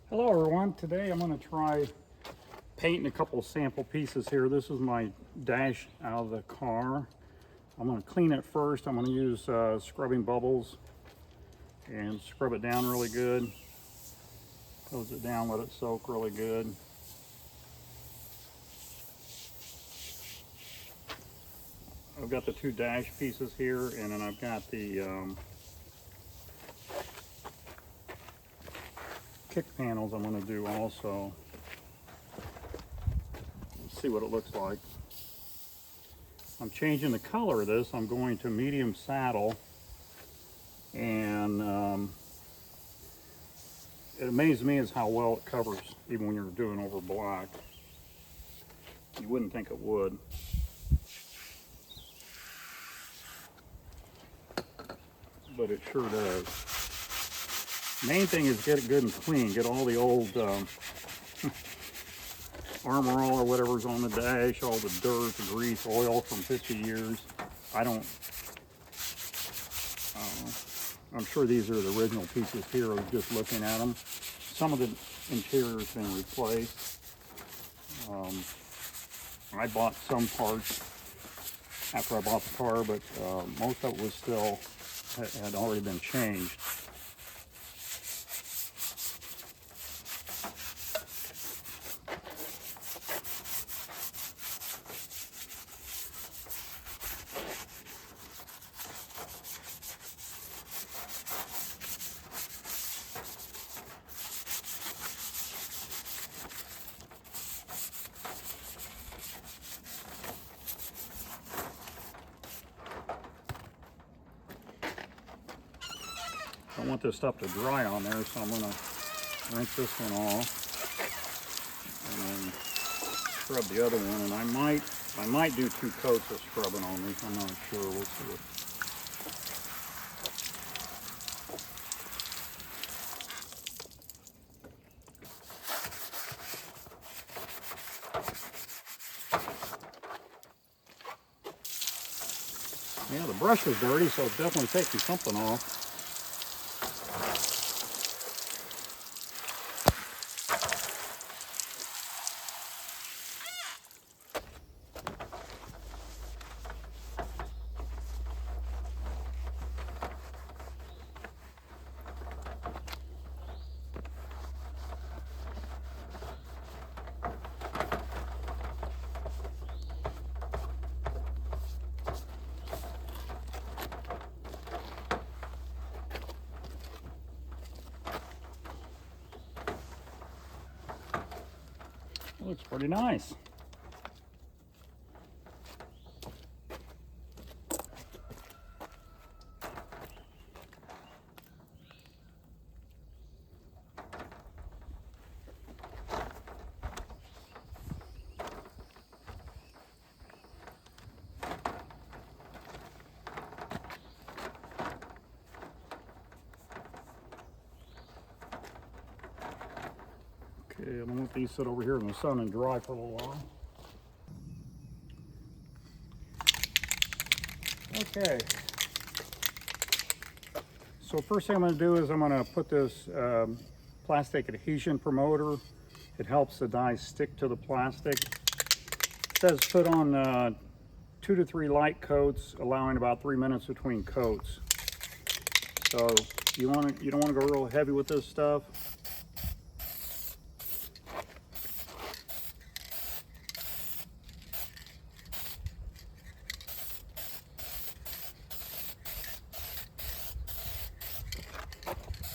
Hello everyone, today I'm going to try painting a couple of sample pieces here. This is my dash out of the car. I'm going to clean it first. I'm going to use scrubbing bubbles and scrub it down really good. Close it down, let it soak really good. I've got the two dash pieces here, and then I've got the kick panels I'm going to do also. Let's see what it looks like. I'm changing the color of this. I'm going to medium saddle, and it amazes me is how well it covers, even when you're doing over black. You wouldn't think it would. But it sure does. Main thing is get it good and clean. Get all the old Armor All or whatever's on the dash, all the dirt, the grease, oil from 50 years. I'm sure these are the original pieces here. I was just looking at them. Some of the interior has been replaced. I bought some parts after I bought the car, but most of it was still had already been changed. I want this stuff to dry on there, so I'm going to rinse this one off and then scrub the other one. And I might do 2 coats of scrubbing on these. I'm not sure. We'll see. Yeah, the brush is dirty, so it's definitely taking something off. It looks pretty nice. Okay, I'm gonna let these sit over here in the sun and dry for a little while. Okay. So first thing I'm gonna do is I'm gonna put this plastic adhesion promoter. It helps the dye stick to the plastic. It says put on 2 to 3 light coats, allowing about 3 minutes between coats. So you don't want to go real heavy with this stuff.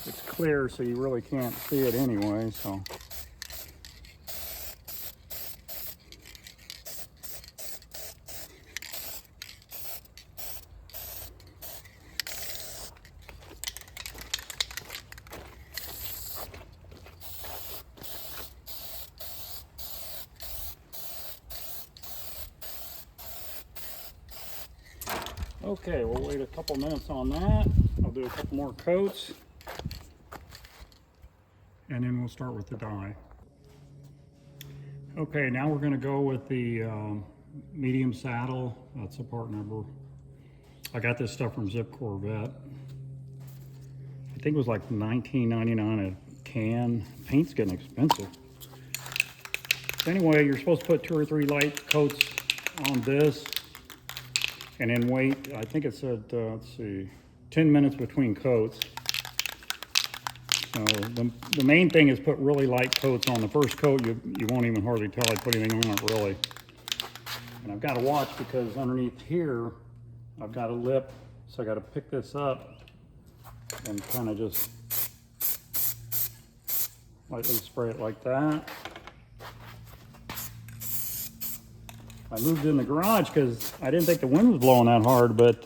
It's clear, so you really can't see it anyway, so. Okay, we'll wait a couple minutes on that. I'll do a couple more coats, and then we'll start with the dye. Okay, now we're going to go with the medium saddle. That's the part number. I got this stuff from Corvette. I think it was like $19.99 a can. Paint's getting expensive. Anyway, you're supposed to put 2 or 3 light coats on this and then wait. I think it said, let's see, 10 minutes between coats. So the main thing is put really light coats on. The first coat, you won't even hardly tell I put anything on it really. And I've got to watch because underneath here, I've got a lip. So I got to pick this up and kind of just lightly spray it like that. I moved in the garage because I didn't think the wind was blowing that hard, but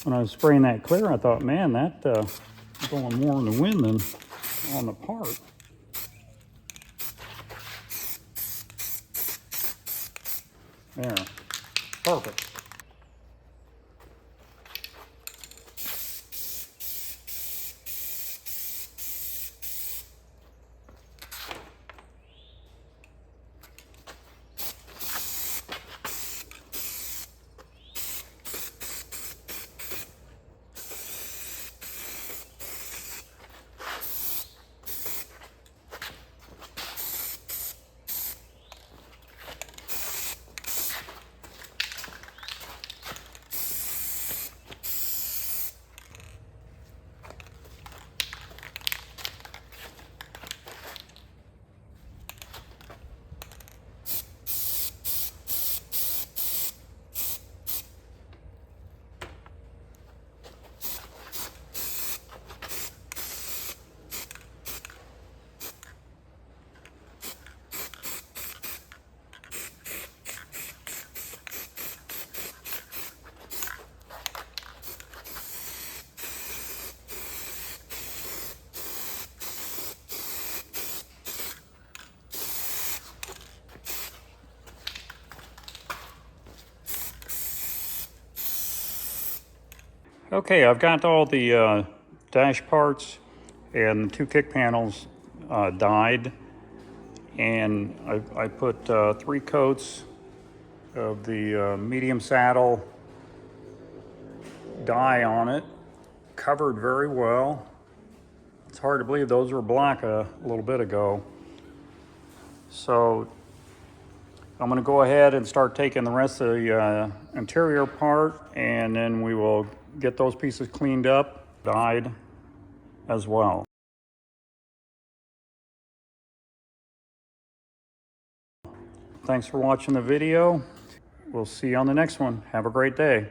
when I was spraying that clear, I thought, man, that is blowing more in the wind than on the part. There, perfect. Okay, I've got all the dash parts and the 2 kick panels dyed, and I put 3 coats of the medium saddle dye on it, covered very well. It's hard to believe those were black a little bit ago. So I'm going to go ahead and start taking the rest of the interior part, and then we will get those pieces cleaned up, dyed as well. Thanks for watching the video. We'll see you on the next one. Have a great day.